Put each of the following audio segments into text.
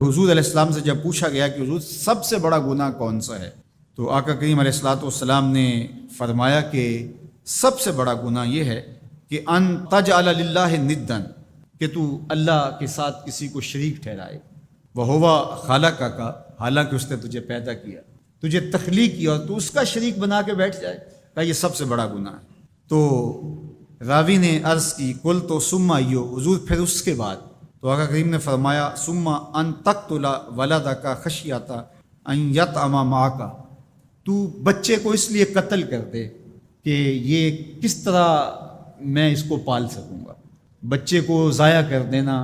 حضور علیہ السلام سے جب پوچھا گیا کہ حضور سب سے بڑا گناہ کون سا ہے، تو آقا کریم علیہ الصلوۃ والسلام نے فرمایا کہ سب سے بڑا گناہ یہ ہے کہ ان تجعل للہ ندا، کہ تو اللہ کے ساتھ کسی کو شریک ٹھہرائے، وہو خلقک، حالانکہ اس نے تجھے پیدا کیا، تجھے تخلیق کیا، اور تو اس کا شریک بنا کے بیٹھ جائے، کہ یہ سب سے بڑا گناہ ہے۔ تو راوی نے عرض کی کل تو ثم ایو، حضور پھر اس کے بعد؟ تو آقا کریم نے فرمایا ثم ان تقتل ولدک خشیۃ ان یطعم معک، تو بچے کو اس لیے قتل کر دے کہ یہ کس طرح میں اس کو پال سکوں گا، بچے کو ضائع کر دینا،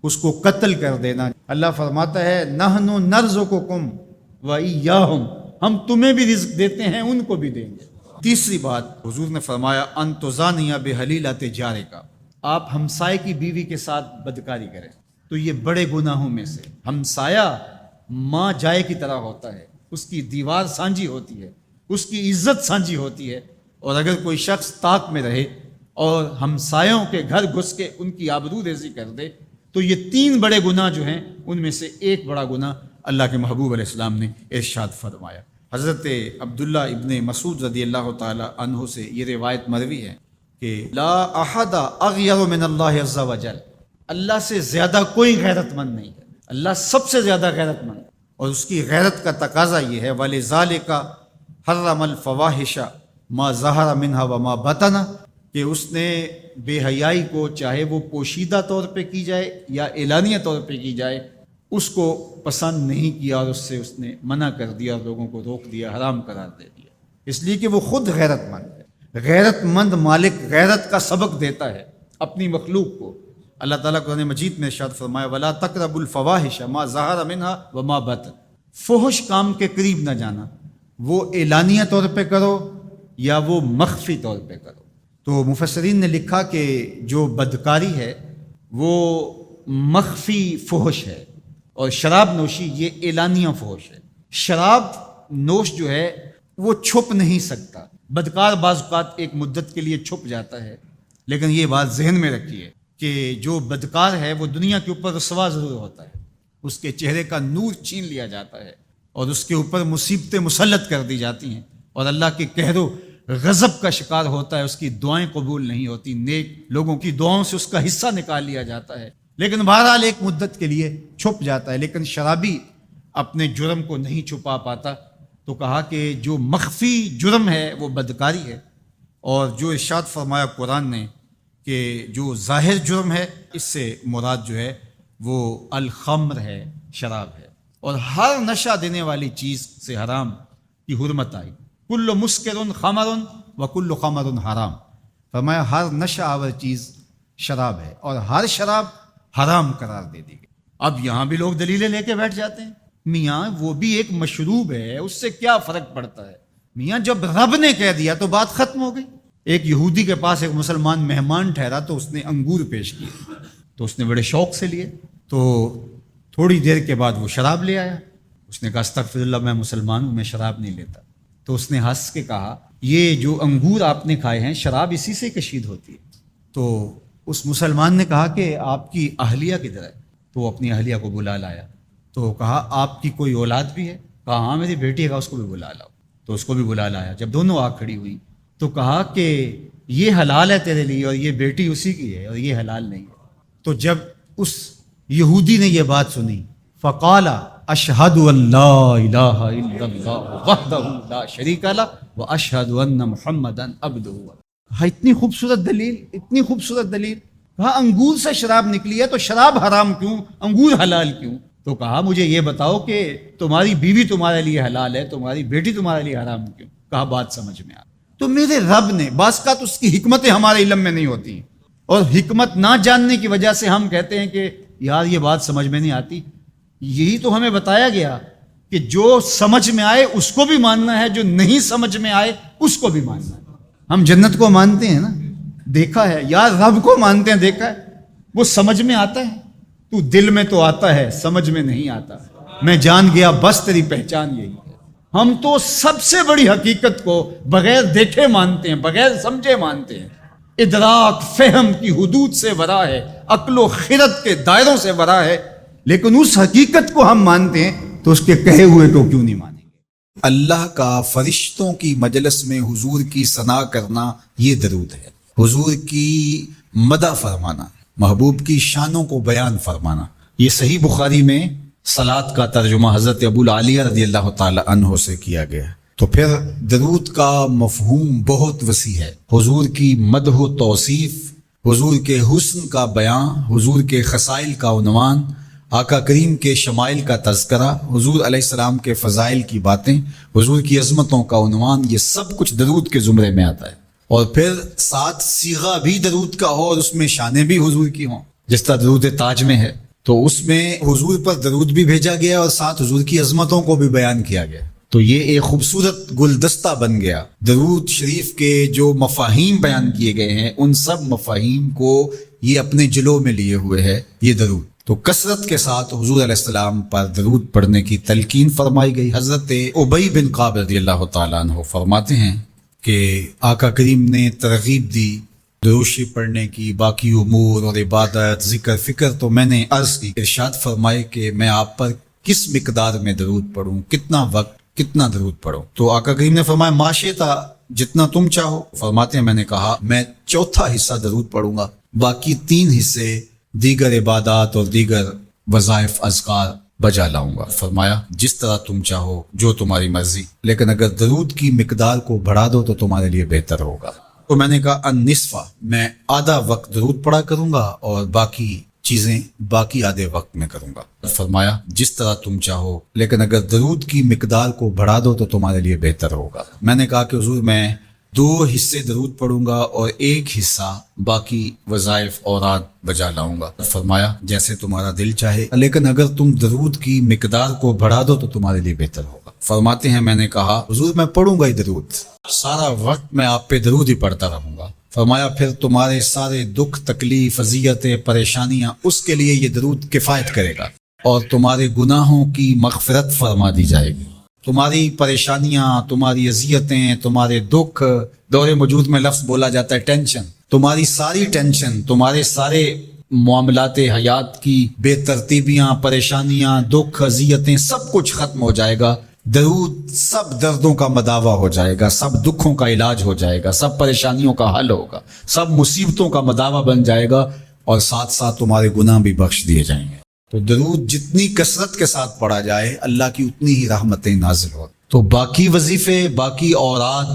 اس کو قتل کر دینا۔ اللہ فرماتا ہے نحن نرزقکم وایاہم، ہم تمہیں بھی رزق دیتے ہیں، ان کو بھی دیں گے۔ تیسری بات حضور نے فرمایا ان تزانی بحلیلۃ جارک، آپ ہمسائے کی بیوی کے ساتھ بدکاری کریں، تو یہ بڑے گناہوں میں سے۔ ہمسایہ ماں جائے کی طرح ہوتا ہے، اس کی دیوار سانجھی ہوتی ہے، اس کی عزت سانجھی ہوتی ہے، اور اگر کوئی شخص طاق میں رہے اور ہمسایوں کے گھر گھس کے ان کی آبرو ریزی کر دے، تو یہ تین بڑے گناہ جو ہیں ان میں سے ایک بڑا گناہ اللہ کے محبوب علیہ السلام نے ارشاد فرمایا۔ حضرت عبداللہ ابن مسعود رضی اللہ تعالی عنہ سے یہ روایت مروی ہے کہ لا احد اغیر من اللہ عز وجل، اللہ سے زیادہ کوئی غیرت مند نہیں ہے، اللہ سب سے زیادہ غیرت مند ہے، اور اس کی غیرت کا تقاضا یہ ہے وَلِذَالِكَ حَرَّمَ الْفَوَاحِشَ مَا ظَهَرَ مِنْهَا وَمَا بَطَنَ، کہ اس نے بے حیائی کو چاہے وہ پوشیدہ طور پہ کی جائے یا اعلانیہ طور پہ کی جائے، اس کو پسند نہیں کیا، اور اس نے منع کر دیا، اور لوگوں کو روک دیا، حرام قرار دے دیا، اس لیے کہ وہ خود غیرت مند ہے۔ غیرت مند مالک غیرت کا سبق دیتا ہے اپنی مخلوق کو۔ اللہ تعالیٰ قرآن مجید میں ارشاد فرمایا وَلَا تَقْرَبُوا الْفَوَاحِشَ مَا ظَهَرَ مِنْهَا وَمَا بَطَنَ، فحش کام کے قریب نہ جانا، وہ اعلانیہ طور پہ کرو یا وہ مخفی طور پہ کرو۔ تو مفسرین نے لکھا کہ جو بدکاری ہے وہ مخفی فحش ہے، اور شراب نوشی یہ اعلانیہ فحش ہے۔ شراب نوش جو ہے وہ چھپ نہیں سکتا، بدکار بعض اوقات ایک مدت کے لیے چھپ جاتا ہے، لیکن یہ بات ذہن میں رکھیے کہ جو بدکار ہے وہ دنیا کے اوپر رسوا ضرور ہوتا ہے، اس کے چہرے کا نور چھین لیا جاتا ہے، اور اس کے اوپر مصیبتیں مسلط کر دی جاتی ہیں، اور اللہ کے قہر و غضب کا شکار ہوتا ہے، اس کی دعائیں قبول نہیں ہوتی، نیک لوگوں کی دعاؤں سے اس کا حصہ نکال لیا جاتا ہے، لیکن بہرحال ایک مدت کے لیے چھپ جاتا ہے۔ لیکن شرابی اپنے جرم کو نہیں چھپا پاتا، تو کہا کہ جو مخفی جرم ہے وہ بدکاری ہے، اور جو ارشاد فرمایا قرآن نے کہ جو ظاہر جرم ہے اس سے مراد جو ہے وہ الخمر ہے، شراب ہے، اور ہر نشہ دینے والی چیز سے حرام کی حرمت آئی۔ کل مسکر خمر وکل خمر حرام، فرمایا ہر نشہ آور چیز شراب ہے، اور ہر شراب حرام قرار دے دی گئی۔ اب یہاں بھی لوگ دلیلیں لے کے بیٹھ جاتے ہیں، میاں وہ بھی ایک مشروب ہے، اس سے کیا فرق پڑتا ہے؟ میاں جب رب نے کہہ دیا تو بات ختم ہو گئی۔ ایک یہودی کے پاس ایک مسلمان مہمان ٹھہرا، تو اس نے انگور پیش کیے، تو اس نے بڑے شوق سے لیے، تو تھوڑی دیر کے بعد وہ شراب لے آیا۔ اس نے کہا استغفر اللہ، میں مسلمان ہوں، میں شراب نہیں لیتا۔ تو اس نے ہنس کے کہا یہ جو انگور آپ نے کھائے ہیں شراب اسی سے کشید ہوتی ہے۔ تو اس مسلمان نے کہا کہ آپ کی اہلیہ کدھر ہے؟ تو وہ اپنی اہلیہ کو بلا لایا، تو کہا آپ کی کوئی اولاد بھی ہے؟ کہا ہاں میری بیٹی ہے، اس کو بھی بلا لاؤ۔ تو اس کو بھی بلا لایا۔ جب دونوں آ کھڑی ہوئی تو کہا کہ یہ حلال ہے تیرے لیے، اور یہ بیٹی اسی کی ہے، اور یہ حلال نہیں ہے۔ تو جب اس یہودی نے یہ بات سنی فقال اشہد ان لا الہ الا اللہ وحدہ لا شریک لہ واشہد ان محمدا عبدہ۔ ہاں اتنی خوبصورت دلیل، اتنی خوبصورت دلیل۔ کہا انگور سے شراب نکلی ہے تو شراب حرام کیوں، انگور حلال کیوں؟ تو کہا مجھے یہ بتاؤ کہ تمہاری بیوی تمہارے لیے حلال ہے، تمہاری بیٹی تمہارے لیے حرام کیوں؟ کہا بات سمجھ میں آ۔ تو میرے رب نے بعض کا تو اس کی حکمتیں ہمارے علم میں نہیں ہوتی، اور حکمت نہ جاننے کی وجہ سے ہم کہتے ہیں کہ یار یہ بات سمجھ میں نہیں آتی۔ یہی تو ہمیں بتایا گیا کہ جو سمجھ میں آئے اس کو بھی ماننا ہے، جو نہیں سمجھ میں آئے اس کو بھی ماننا ہے۔ ہم جنت کو مانتے ہیں نا، دیکھا ہے، یار رب کو مانتے ہیں، دیکھا ہے، وہ سمجھ میں آتا ہے، تو دل میں تو آتا ہے، سمجھ میں نہیں آتا۔ میں جان گیا بس تیری پہچان یہی ہے۔ ہم تو سب سے بڑی حقیقت کو بغیر دیکھے مانتے ہیں، بغیر سمجھے مانتے ہیں۔ ادراک فہم کی حدود سے ورا ہے، عقل و خرد کے دائروں سے ورا ہے، لیکن اس حقیقت کو ہم مانتے ہیں تو اس کے کہے ہوئے کو کیوں نہیں مانیں گے؟ اللہ کا فرشتوں کی مجلس میں حضور کی ثنا کرنا یہ درود ہے، حضور کی مدح فرمانا، محبوب کی شانوں کو بیان فرمانا۔ یہ صحیح بخاری میں صلاۃ کا ترجمہ حضرت ابو العالیہ رضی اللہ تعالی عنہ سے کیا گیا ہے۔ تو پھر درود کا مفہوم بہت وسیع ہے، حضور کی مدح و توصیف، حضور کے حسن کا بیان، حضور کے خصائل کا عنوان، آقا کریم کے شمائل کا تذکرہ، حضور علیہ السلام کے فضائل کی باتیں، حضور کی عظمتوں کا عنوان، یہ سب کچھ درود کے زمرے میں آتا ہے۔ اور پھر ساتھ صیغہ بھی درود کا ہو اور اس میں شانیں بھی حضور کی ہوں، جس طرح درود تاج میں ہے، تو اس میں حضور پر درود بھی بھیجا گیا اور ساتھ حضور کی عظمتوں کو بھی بیان کیا گیا۔ تو یہ ایک خوبصورت گلدستہ بن گیا۔ درود شریف کے جو مفاہیم بیان کیے گئے ہیں، ان سب مفاہیم کو یہ اپنے جلو میں لیے ہوئے ہے یہ درود۔ تو کثرت کے ساتھ حضور علیہ السلام پر درود پڑھنے کی تلقین فرمائی گئی۔ حضرت ابی بن کعب رضی اللہ تعالیٰ عنہ فرماتے ہیں کہ آقا کریم نے ترغیب دی درود شریف پڑھنے کی، باقی امور اور عبادت، ذکر فکر تو میں نے عرض کی، ارشاد فرمائے کہ میں آپ پر کس مقدار میں درود پڑھوں، کتنا وقت، کتنا درود پڑھوں؟ تو آقا کریم نے فرمایا ماشیتا، جتنا تم چاہو۔ فرماتے ہیں میں نے کہا میں چوتھا حصہ درود پڑھوں گا، باقی 3 حصے دیگر عبادات اور دیگر وظائف اذکار بجا لاؤں گا۔ فرمایا جس طرح تم چاہو، جو تمہاری مرضی، لیکن اگر درود کی مقدار کو بڑھا دو تو تمہارے لیے بہتر ہوگا۔ تو میں نے کہا النصفہ، میں آدھا وقت درود پڑھا کروں گا اور باقی چیزیں باقی آدھے وقت میں کروں گا۔ فرمایا جس طرح تم چاہو، لیکن اگر درود کی مقدار کو بڑھا دو تو تمہارے لیے بہتر ہوگا۔ میں نے کہا کہ حضور میں 2 حصے درود پڑھوں گا اور 1 حصہ باقی وظائف اوراد بجا لاؤں گا۔ فرمایا جیسے تمہارا دل چاہے، لیکن اگر تم درود کی مقدار کو بڑھا دو تو تمہارے لیے بہتر ہوگا۔ فرماتے ہیں میں نے کہا حضور میں پڑھوں گا ہی درود، سارا وقت میں آپ پہ درود ہی پڑھتا رہوں گا۔ فرمایا پھر تمہارے سارے دکھ، تکلیف، اذیتیں، پریشانیاں، اس کے لیے یہ درود کفایت کرے گا اور تمہارے گناہوں کی مغفرت فرما دی جائے گی۔ تمہاری پریشانیاں، تمہاری اذیتیں، تمہارے دکھ، دور موجود میں لفظ بولا جاتا ہے ٹینشن، تمہاری ساری ٹینشن، تمہارے سارے معاملات حیات کی بے ترتیبیاں، پریشانیاں، دکھ، اذیتیں، سب کچھ ختم ہو جائے گا۔ درود سب دردوں کا مداوا ہو جائے گا، سب دکھوں کا علاج ہو جائے گا، سب پریشانیوں کا حل ہوگا، سب مصیبتوں کا مداوا بن جائے گا، اور ساتھ ساتھ تمہارے گناہ بھی بخش دیے جائیں گے۔ تو درود جتنی کثرت کے ساتھ پڑھا جائے اللہ کی اتنی ہی رحمتیں نازل ہو۔ تو باقی وظیفے، باقی اوراد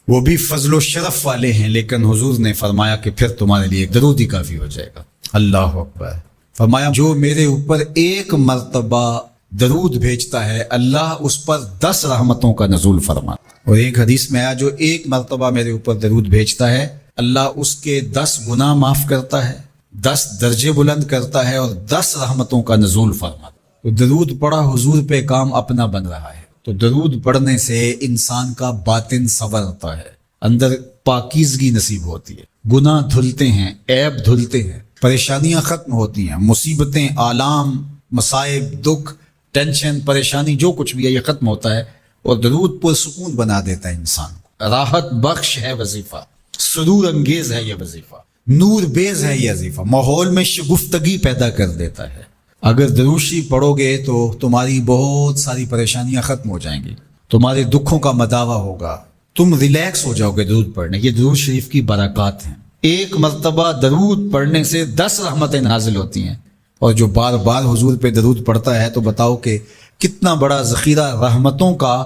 وہ بھی فضل و شرف والے ہیں، لیکن حضور نے فرمایا کہ پھر تمہارے لیے درود ہی کافی ہو جائے گا۔ اللہ اکبر۔ فرمایا جو میرے اوپر 1 مرتبہ درود بھیجتا ہے اللہ اس پر 10 رحمتوں کا نزول فرماتا۔ اور ایک حدیث میں آیا جو 1 مرتبہ میرے اوپر درود بھیجتا ہے اللہ اس کے 10 گناہ معاف کرتا ہے، 10 درجے بلند کرتا ہے اور 10 رحمتوں کا نزول فرماتا۔ تو درود پڑھا حضور پہ کام اپنا بن رہا ہے۔ تو درود پڑھنے سے انسان کا باطن سنورتا ہے، اندر پاکیزگی نصیب ہوتی ہے، گناہ دھلتے ہیں، عیب دھلتے ہیں، پریشانیاں ختم ہوتی ہیں، مصیبتیں، آلام، مصائب، دکھ، ٹینشن، پریشانی، جو کچھ بھی ہے یہ ختم ہوتا ہے، اور درود پرسکون بنا دیتا ہے انسان کو۔ راحت بخش ہے وظیفہ، سرور انگیز ہے یہ وظیفہ، نور بیز ہے یہ وظیفہ، ماحول میں شگفتگی پیدا کر دیتا ہے۔ اگر درود شریف پڑھو گے تو تمہاری بہت ساری پریشانیاں ختم ہو جائیں گی، تمہارے دکھوں کا مداوا ہوگا، تم ریلیکس ہو جاؤ گے درود پڑھنے۔ یہ درود شریف کی برکات ہیں۔ 1 مرتبہ درود پڑھنے سے 10 رحمتیں نازل ہوتی ہیں، اور جو بار بار حضور پہ درود پڑھتا ہے تو بتاؤ کہ کتنا بڑا ذخیرہ رحمتوں کا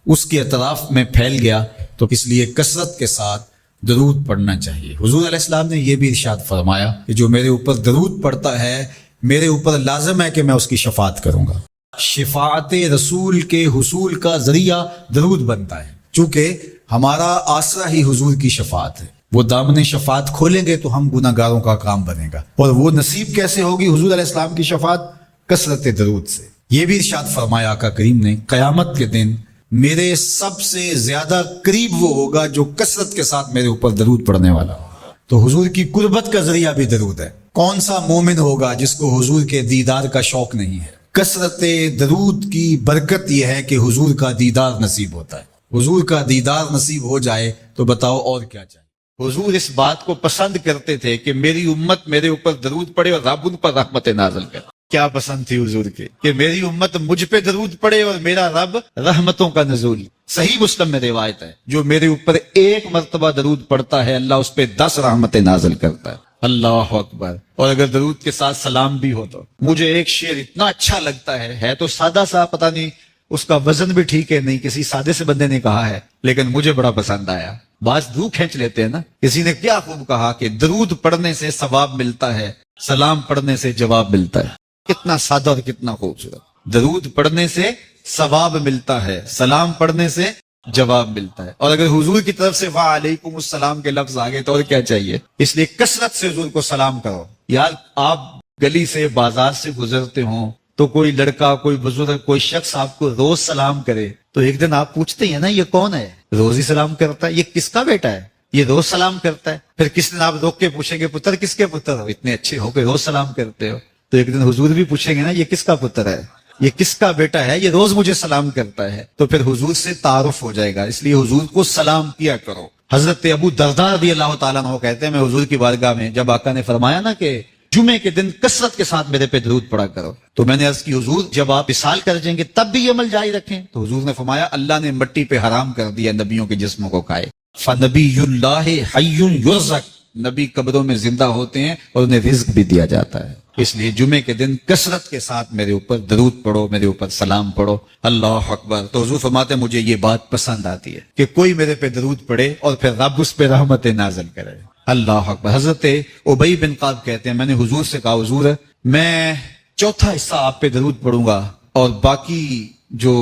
اس کے اطراف میں پھیل گیا۔ تو اس لیے کثرت کے ساتھ درود پڑھنا چاہیے۔ حضور علیہ السلام نے یہ بھی ارشاد فرمایا کہ جو میرے اوپر درود پڑھتا ہے میرے اوپر لازم ہے کہ میں اس کی شفاعت کروں گا۔ شفاعت رسول کے حصول کا ذریعہ درود بنتا ہے، چونکہ ہمارا آسرا ہی حضور کی شفاعت ہے۔ وہ دامن شفاعت کھولیں گے تو ہم گناہ گاروں کا کام بنے گا، اور وہ نصیب کیسے ہوگی حضور علیہ السلام کی شفاعت؟ کثرت درود سے۔ یہ بھی ارشاد فرمایا آقا کریم نے قیامت کے دن میرے سب سے زیادہ قریب وہ ہوگا جو کثرت کے ساتھ میرے اوپر درود پڑھنے والا ہوگا۔ تو حضور کی قربت کا ذریعہ بھی درود ہے۔ کون سا مومن ہوگا جس کو حضور کے دیدار کا شوق نہیں ہے؟ کثرت درود کی برکت یہ ہے کہ حضور کا دیدار نصیب ہوتا ہے۔ حضور کا دیدار نصیب ہو جائے تو بتاؤ اور کیا چاہیے؟ حضور اس بات کو پسند کرتے تھے کہ میری امت میرے اوپر درود پڑھے اور رب ان پر رحمت نازل کرے۔ کیا پسند تھی حضور کے کہ میری امت مجھ پہ درود پڑے اور میرا رب رحمتوں کا نزول. صحیح مسلم میں روایت ہے جو میرے اوپر ایک مرتبہ درود پڑتا ہے اللہ اس پہ 10 رحمتیں نازل کرتا ہے. اللہ اکبر. اور اگر درود کے ساتھ سلام بھی ہو تو مجھے ایک شعر اتنا اچھا لگتا ہے تو سادہ سا, پتہ نہیں اس کا وزن بھی ٹھیک ہے نہیں, کسی سادے سے بندے نے کہا ہے لیکن مجھے بڑا پسند آیا. بعض روح کھینچ لیتے ہیں نا. کسی نے کیا خوب کہا کہ درود پڑھنے سے ثواب ملتا ہے, سلام پڑھنے سے جواب ملتا ہے. کتنا سادہ اور کتنا خوبصورت. درود پڑھنے سے ثواب ملتا ہے, سلام پڑھنے سے جواب ملتا ہے. اور اگر حضور کی طرف سے وعلیکم السلام کے لفظ آگے تو اور کیا چاہیے. اس لیے کثرت سے حضور کو سلام کرو. یار آپ گلی سے بازار سے گزرتے ہوں تو کوئی لڑکا, کوئی بزرگ, کوئی شخص آپ کو روز سلام کرے تو ایک دن آپ پوچھتے ہیں نا یہ کون ہے, روز ہی سلام کرتا ہے, یہ کس کا بیٹا ہے, یہ روز سلام کرتا ہے. پھر کس دن آپ روک کے پوچھیں گے پتر کس کے پتر ہو, اتنے اچھے ہو کے روز سلام کرتے ہو. تو ایک دن حضور بھی پوچھیں گے نا یہ کس کا پتر ہے, یہ کس کا بیٹا ہے, یہ روز مجھے سلام کرتا ہے. تو پھر حضور سے تعارف ہو جائے گا. اس لیے حضور کو سلام کیا کرو. حضرت ابو درداء رضی اللہ تعالیٰ عنہ کہتے ہیں میں حضور کی بارگاہ میں جب آقا نے فرمایا نا کہ جمعے کے دن کثرت کے ساتھ میرے پہ درود پڑا کرو, تو میں نے عرض کی حضور جب آپ وصال کر جائیں گے تب بھی یہ عمل جاری رکھیں. تو حضور نے فرمایا اللہ نے مٹی پہ حرام کر دیا نبیوں کے جسموں کو کھائے. فنبی اللہ حی یرزق, نبی قبروں میں زندہ ہوتے ہیں اور انہیں رزق بھی دیا جاتا ہے. اس لیے جمعے کے دن کثرت کے ساتھ میرے اوپر درود پڑھو, میرے اوپر سلام پڑھو. اللہ اکبر. تو حضور فرماتے ہیں مجھے یہ بات پسند آتی ہے کہ کوئی میرے پہ درود پڑھے اور پھر رب اس پہ رحمت نازل کرے. اللہ اکبر. حضرت ابی بن قعب کہتے ہیں میں نے حضور سے کہا حضور میں چوتھا حصہ آپ پہ درود پڑھوں گا اور باقی جو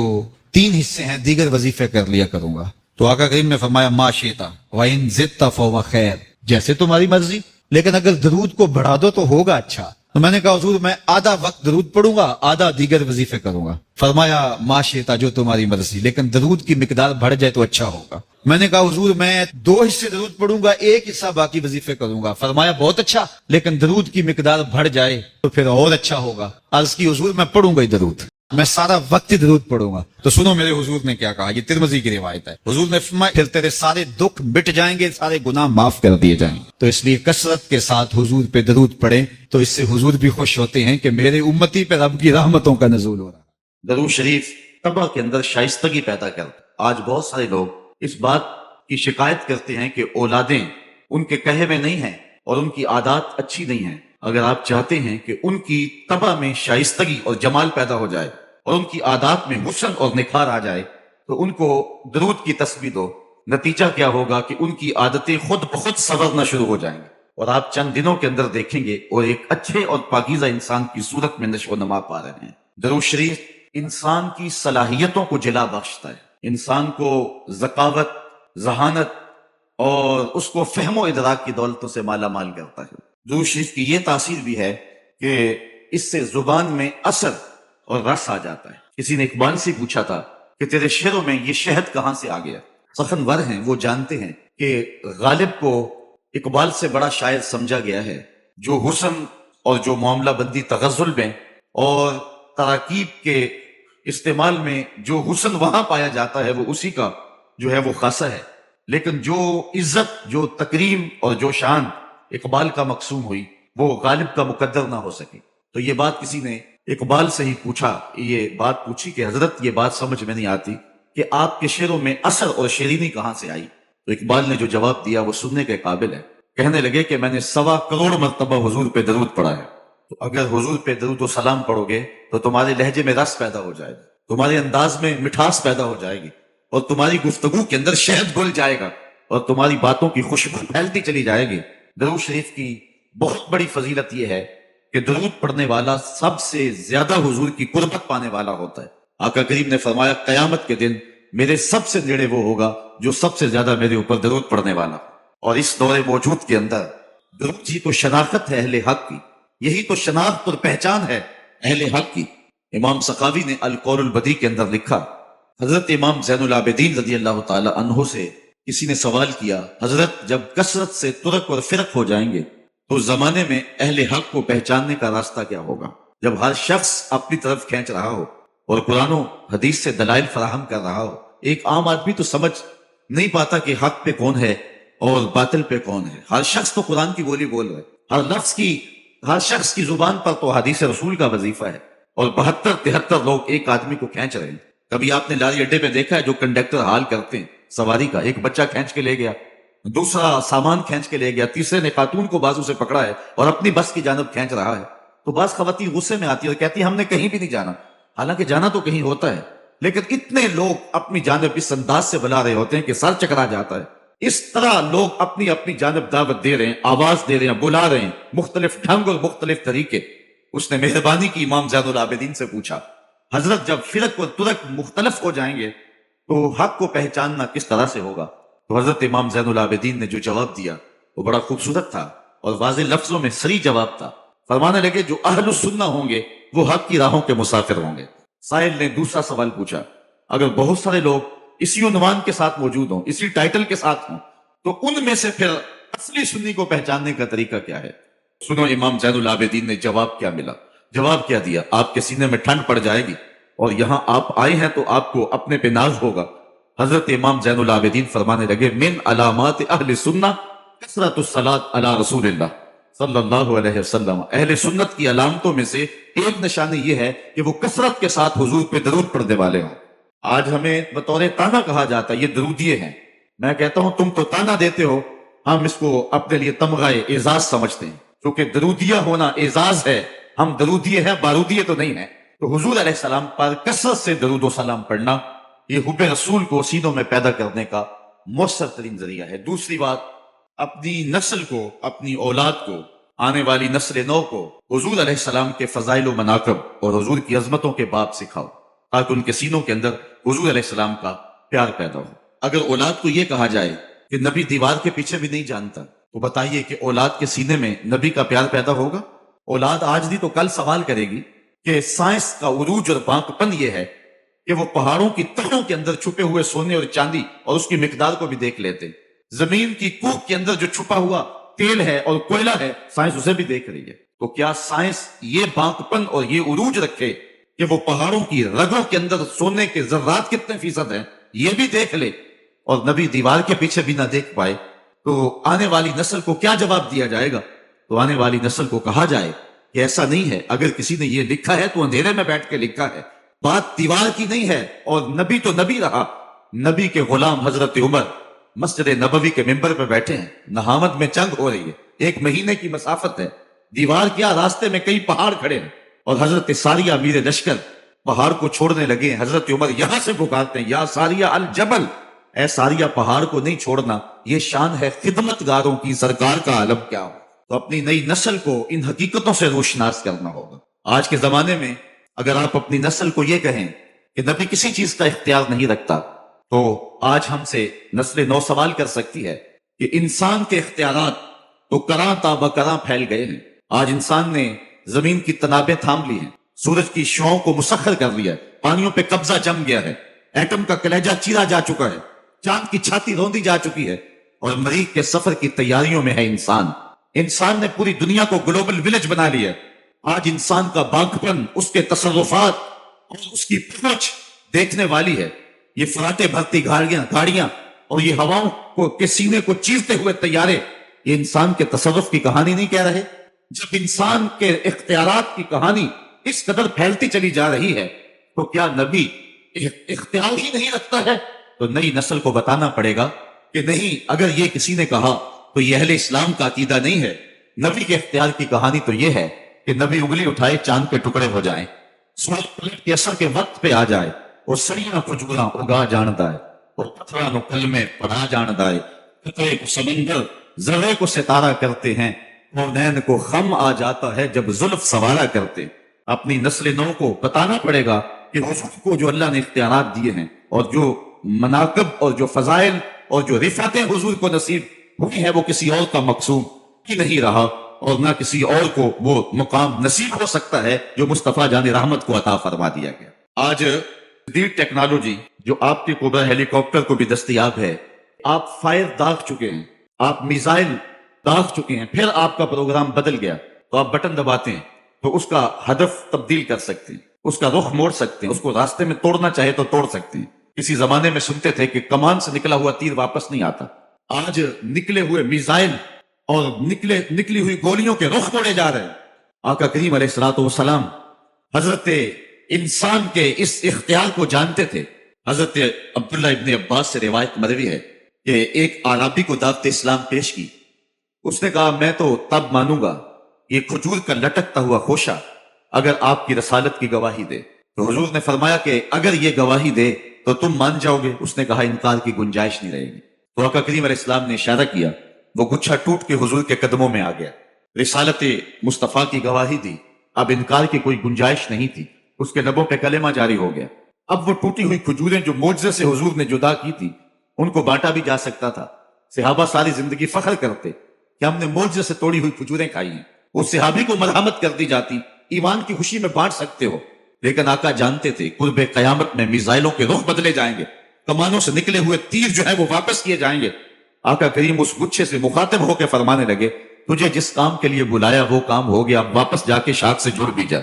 3 حصے ہیں دیگر وظیفے کر لیا کروں گا. تو آقا کریم نے فرمایا ما شئتا وَإِن زِدْتَ فَهُوَ خَيْرٌ, جیسے تمہاری مرضی, لیکن اگر درود کو بڑھا دو تو ہوگا اچھا. تو میں نے کہا حضور میں آدھا وقت درود پڑھوں گا, آدھا دیگر وظیفے کروں گا. فرمایا ما شئتا, جو تمہاری مرضی, لیکن درود کی مقدار بڑھ جائے تو اچھا ہوگا. میں نے کہا حضور میں 2 حصے درود پڑھوں گا, 1 حصہ باقی وظیفے کروں گا. فرمایا بہت اچھا, لیکن درود کی مقدار بڑھ جائے تو پھر اور اچھا ہوگا. عرض کی حضور میں پڑھوں گا ہی درود, میں سارا وقت ہی درود پڑھوں گا. تو سنو میرے حضور نے کیا کہا, یہ ترمذی کی روایت ہے. حضور نے فرمایا پھر تیرے سارے دکھ مٹ جائیں گے, سارے گناہ معاف کر دیے جائیں گے. تو اس لیے کثرت کے ساتھ حضور پہ درود پڑھیں تو اس سے حضور بھی خوش ہوتے ہیں کہ میرے امتی پہ رب کی رحمتوں کا نزول ہو رہا ہے. درود شریف طبع کے اندر شائستگی پیدا کرتا. آج بہت سارے لوگ اس بات کی شکایت کرتے ہیں کہ اولادیں ان کے کہے میں نہیں ہیں اور ان کی عادات اچھی نہیں ہیں. اگر آپ چاہتے ہیں کہ ان کی طبع میں شائستگی اور جمال پیدا ہو جائے اور ان کی عادات میں حسن اور نکھار آ جائے تو ان کو درود کی تسبیح دو. نتیجہ کیا ہوگا کہ ان کی عادتیں خود بخود سنورنا شروع ہو جائیں گی اور آپ چند دنوں کے اندر دیکھیں گے اور ایک اچھے اور پاکیزہ انسان کی صورت میں نشو و نما پا رہے ہیں. درود شریف انسان کی صلاحیتوں کو جلا بخشتا ہے, انسان کو ذکاوت, ذہانت اور اس کو فہم و ادراک کی دولتوں سے مالا مال کرتا ہے. درود شریف کی یہ تاثیر بھی ہے کہ اس سے زبان میں اثر اور رس آ جاتا ہے. کسی نے اقبال سے پوچھا تھا کہ تیرے شعروں میں یہ شہد کہاں سے آ گیا. سخنور ہیں, وہ جانتے ہیں کہ غالب کو اقبال سے بڑا شاعر سمجھا گیا ہے جو حسن اور جو معاملہ بندی تغزل میں اور تراکیب کے استعمال میں جو حسن وہاں پایا جاتا ہے وہ اسی کا جو ہے وہ خاصہ ہے, لیکن جو عزت, جو تکریم اور جو شان اقبال کا مقسوم ہوئی وہ غالب کا مقدر نہ ہو سکی. تو یہ بات کسی نے اقبال سے ہی پوچھا, یہ بات پوچھی کہ حضرت یہ بات سمجھ میں نہیں آتی کہ آپ کے شعروں میں اثر اور شیرینی کہاں سے آئی. تو اقبال نے جو جواب دیا وہ سننے کے قابل ہے. کہنے لگے کہ میں نے 1.25 کروڑ مرتبہ حضور پہ درود پڑھا ہے. تو اگر حضور پہ درود و سلام پڑھو گے تو تمہارے لہجے میں رس پیدا ہو جائے گا, تمہارے انداز میں مٹھاس پیدا ہو جائے گی اور تمہاری گفتگو کے اندر شہد گھل جائے گا اور تمہاری باتوں کی خوشبو پھیلتی چلی جائے گی. درود شریف کی بہت بڑی فضیلت یہ ہے کہ درود پڑھنے والا سب سے زیادہ حضور کی قربت پانے والا ہوتا ہے. آقا کریم نے فرمایا قیامت کے دن میرے سب سے نیڑے وہ ہوگا جو سب سے زیادہ میرے اوپر درود پڑھنے والا. اور اس دور موجود کے اندر درود ہی تو شناخت ہے اہل حق کی, یہی تو شناخت اور پہچان ہے اہل حق کی. امام سخاوی نے القول البدیع کے اندر لکھا, حضرت امام زین العابدین رضی اللہ تعالی عنہ سے کسی نے سوال کیا, حضرت جب کثرت سے ترک اور فرق ہو جائیں گے تو زمانے میں اہل حق کو پہچاننے کا راستہ کیا ہوگا؟ جب ہر شخص اپنی طرف کھینچ رہا ہو اور قرآن و حدیث سے دلائل فراہم کر رہا ہو, ایک عام آدمی تو سمجھ نہیں پاتا کہ حق پہ کون ہے اور باطل پہ کون ہے. ہر شخص تو قرآن کی بولی بول رہا ہے, ہر لفظ کی ہر شخص کی زبان پر تو حدیث رسول کا وظیفہ ہے، اور 72-73 لوگ ایک آدمی کو کھینچ رہے ہیں۔ کبھی آپ نے لاری اڈے پہ دیکھا ہے جو کنڈکٹر حال کرتے ہیں سواری کا، ایک بچہ کھینچ کے لے گیا، دوسرا سامان کھینچ کے لے گیا، تیسرے نے خاتون کو بازو سے پکڑا ہے اور اپنی بس کی جانب کھینچ رہا ہے، تو بعض خواتین غصے میں آتی ہے اور کہتی ہے ہم نے کہیں بھی نہیں جانا، حالانکہ جانا تو کہیں ہوتا ہے، لیکن اتنے لوگ اپنی جانب اس انداز سے بلا رہے ہوتے ہیں کہ سر چکرا جاتا ہے۔ اس طرح لوگ اپنی اپنی جانب دعوت دے رہے ہیں، آواز دے رہے ہیں، بلا رہے ہیں، مختلف ڈھنگ اور مختلف طریقے۔ اس نے مہربانی کی امام زین العابدین سے پوچھا، حضرت جب فرق و ترک مختلف ہو جائیں گے تو حق کو پہچاننا کس طرح سے ہوگا؟ تو حضرت امام زین العابدین نے جو جواب دیا وہ بڑا خوبصورت تھا اور واضح لفظوں میں صریح جواب تھا۔ فرمانے لگے جو اہل السنہ ہوں گے وہ حق کی راہوں کے مسافر ہوں گے۔ سائل نے دوسرا سوال پوچھا، اگر بہت سارے لوگ اسی عنوان کے ساتھ موجود ہوں، اسی ٹائٹل کے ساتھ ہوں، تو ان میں سے پھر اصلی سنی کو پہچاننے کا طریقہ کیا ہے؟ سنو امام زین العابدین نے جواب کیا ملا، جواب کیا دیا، آپ کے سینے میں ٹھنڈ پڑ جائے گی، اور یہاں آپ آئے ہیں تو آپ کو اپنے پہ ناز ہوگا۔ حضرت امام زین العابدین فرمانے لگے، من علامات اہل سنہ کثرت الصلاۃ علی رسول اللہ صلی اللہ علیہ وسلم، اہل سنت کی علامتوں میں سے ایک نشانی یہ ہے کہ وہ کثرت کے ساتھ حضور پہ درود پڑھنے والے ہوں۔ آج ہمیں بطور تانا کہا جاتا ہے یہ درودیے ہیں، میں کہتا ہوں تم تو تانا دیتے ہو، ہم اس کو اپنے لیے تمغہ اعزاز سمجھتے ہیں، کیونکہ درودیہ ہونا اعزاز ہے، ہم درودیے ہیں، بارودیے تو نہیں ہیں۔ تو حضور علیہ السلام پر کثرت سے درود و سلام پڑھنا یہ حب رسول کو سینوں میں پیدا کرنے کا مؤثر ترین ذریعہ ہے۔ دوسری بات، اپنی نسل کو، اپنی اولاد کو، آنے والی نسل نو کو حضور علیہ السلام کے فضائل و مناقب اور حضور کی عظمتوں کے باب سکھاؤ، تاکہ ان کے سینوں کے اندر حضور علیہ السلام کا پیار پیدا ہو۔ اگر اولاد کو یہ کہا جائے کہ نبی دیوار کے پیچھے بھی نہیں جانتا، تو بتائیے کہ اولاد کے سینے میں نبی کا پیار پیدا ہوگا؟ اولاد آج نہیں تو کل سوال کرے گی کہ سائنس کا عروج اور بانک پن یہ ہے کہ وہ پہاڑوں کی تہوں کے اندر چھپے ہوئے سونے اور چاندی اور اس کی مقدار کو بھی دیکھ لیتے، زمین کی کوکھ کے اندر جو چھپا ہوا تیل ہے اور کوئلہ ہے سائنس اسے بھی دیکھ رہی ہے۔ تو کیا سائنس یہ بانک پن اور یہ عروج رکھے کہ وہ پہاڑوں کی رگوں کے اندر سونے کے ذرات کتنے فیصد ہیں یہ بھی دیکھ لے، اور نبی دیوار کے پیچھے بھی نہ دیکھ پائے؟ تو آنے والی نسل کو کیا جواب دیا جائے گا؟ تو آنے والی نسل کو کہا جائے کہ ایسا نہیں ہے، اگر کسی نے یہ لکھا ہے تو اندھیرے میں بیٹھ کے لکھا ہے، بات دیوار کی نہیں ہے، اور نبی تو نبی رہا۔ نبی کے غلام حضرت عمر مسجد نبوی کے ممبر پہ بیٹھے ہیں، نہامت میں جنگ ہو رہی ہے، 1 مہینے کی مسافت ہے، دیوار کیا راستے میں کئی پہاڑ کھڑے ہیں، اور حضرت ساریہ امیر لشکر پہاڑ کو چھوڑنے لگے ہیں۔ حضرت عمر یہاں سے پکارتے ہیں، یا ساریہ الجبل، اے ساریہ پہاڑ کو نہیں چھوڑنا، یہ شان ہے خدمت گاروں کی، سرکار کا عالم کیا ہو۔ تو اپنی نئی نسل کو ان حقیقتوں سے روشناس کرنا ہوگا۔ آج کے زمانے میں اگر آپ اپنی نسل کو یہ کہیں کہ نبی کسی چیز کا اختیار نہیں رکھتا، تو آج ہم سے نسل نو سوال کر سکتی ہے کہ انسان کے اختیارات تو کراں تا بکراں پھیل گئے ہیں۔ آج انسان نے زمین کی تنابیں تھام لی ہیں، سورج کی شعاؤں کو مسخر کر لیا ہے، پانیوں پہ قبضہ جم گیا ہے، ایٹم کا کلیجہ چیرا جا چکا ہے، چاند کی چھاتی روندی جا چکی ہے، اور مریخ کے سفر کی تیاریوں میں ہے انسان۔ انسان نے پوری دنیا کو گلوبل ولیج بنا لیا۔ آج انسان کا بانکپن، اس کے تصرفات اور اس کی پہنچ دیکھنے والی ہے۔ یہ فراٹے بھرتی گاڑیاں اور یہ ہواؤں کو کے سینے کو چیرتے ہوئے طیارے، یہ انسان کے تصرف کی کہانی نہیں کہہ رہے؟ جب انسان کے اختیارات کی کہانی اس قدر پھیلتی چلی جا رہی ہے، تو کیا نبی اختیار ہی نہیں رکھتا ہے؟ تو نئی نسل کو بتانا پڑے گا کہ نہیں، اگر یہ کسی نے کہا تو یہ اہل اسلام کا عقیدہ نہیں ہے۔ نبی کے اختیار کی کہانی تو یہ ہے کہ نبی انگلی اٹھائے چاند کے ٹکڑے ہو جائیں، سورج پلٹ کے اثر کے وقت پہ آ جائے، اور سڑیاں کھجوراں اگا جاندا ہے، اور پتھراں نو کلمے پڑھا جاندا ہے، قطرے کو سمندر ذرے کو ستارہ کرتے ہیں، کونین کو خم آ جاتا ہے جب زلف سوارا کرتے۔ اپنی نسل نو کو بتانا پڑے گا کہ حضور کو جو اللہ نے اختیارات دیے ہیں، اور جو مناقب اور جو فضائل اور جو رفعتیں حضور کو نصیب ہوئی ہے، وہ کسی اور کا مقصود ہی نہیں رہا، اور نہ کسی اور کو وہ مقام نصیب ہو سکتا ہے جو مصطفیٰ جان رحمت کو عطا فرما دیا گیا۔ آج جدید ٹیکنالوجی جو آپ کے قبہ ہیلی کاپٹر کو بھی دستیاب ہے، آپ فائر داغ چکے ہیں، آپ میزائل داغ چکے ہیں، پھر آپ کا پروگرام بدل گیا تو آپ بٹن دباتے ہیں تو اس کا ہدف تبدیل کر سکتے ہیں، اس کا رخ موڑ سکتے ہیں، اس کو راستے میں توڑنا چاہے تو توڑ سکتے ہیں۔ کسی زمانے میں سنتے تھے کہ کمان سے نکلا ہوا تیر واپس نہیں آتا، آج نکلے ہوئے میزائل اور نکلی ہوئی گولیوں کے رخ موڑے جا رہے ہیں۔ آقا کریم علیہ الصلوۃ والسلام حضرت انسان کے اس اختیار کو جانتے تھے. حضرت عبداللہ ابن عباس سے روایت مروی ہے کہ ایک اعرابی کو دعوت اسلام پیش کی. اس نے کہا میں تو تب مانوں گا یہ کھجور کا لٹکتا ہوا خوشہ اگر آپ کی رسالت کی گواہی دے. تو حضور نے فرمایا کہ اگر یہ گواہی دے تو تم مان جاؤ گے؟ اس نے کہا انکار کی گنجائش نہیں رہے گی. تو آقا کریم علیہ السلام نے اشارہ کیا، وہ گچھا ٹوٹ کے حضور کے قدموں میں آ گیا. رسالت مصطفیٰ کی گواہی دی، اب انکار کی کوئی گنجائش نہیں تھی. اس کے لبوں پہ کلمہ جاری ہو گیا. اب وہ ٹوٹی ہوئی کھجوریں جو معجزے سے حضور نے جدا کی تھی ان کو بانٹا بھی جا سکتا تھا. صحابہ ساری زندگی فخر کرتے کہ ہم نے معجزے سے توڑی ہوئی کھجوریں کھائی ہیں. اس صحابی کو مرحمت کر دی جاتی، ایمان کی خوشی میں بانٹ سکتے ہو. لیکن آقا جانتے تھے قرب قیامت میں میزائلوں کے رخ بدلے جائیں گے، کمانوں سے نکلے ہوئے تیر جو ہے وہ واپس کیے جائیں گے. آقا کریم اس گچھے سے مخاطب ہو کے فرمانے لگے تجھے جس کام کے لیے بلایا وہ کام ہو گیا، اب واپس جا کے شاخ سے جڑ بھی جا.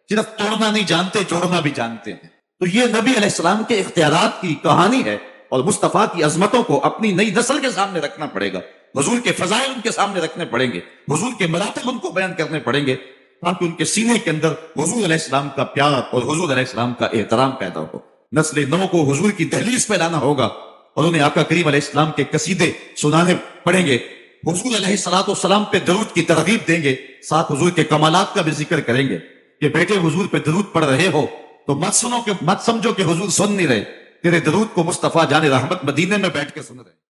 صرف توڑنا نہیں جانتے، جوڑنا بھی جانتے ہیں. تو یہ نبی علیہ السلام کے اختیارات کی کہانی ہے، اور مصطفیٰ کی عظمتوں کو اپنی نئی نسل کے سامنے رکھنا پڑے گا. حضور کے فضائل ان کے سامنے رکھنے پڑیں گے، حضور کے مراتب ان کو بیان کرنے پڑیں گے، تاکہ ان کے سینے کے اندر حضور علیہ السلام کا پیار اور حضور علیہ السلام کا احترام پیدا ہو. نسل نو کو حضور کی دہلیز پہ لانا ہوگا اور انہیں آقا کریم علیہ السلام کے قصیدے سنانے پڑیں گے. حضور علیہ السلام پہ درود کی ترغیب دیں گے، ساتھ حضور کے کمالات کا بھی ذکر کریں گے کہ بیٹے حضور پہ درود پڑھ رہے ہو تو مت سمجھو کہ حضور سن نہیں رہے، تیرے درود کو مصطفیٰ جان رحمت مدینے میں بیٹھ کے سن رہے.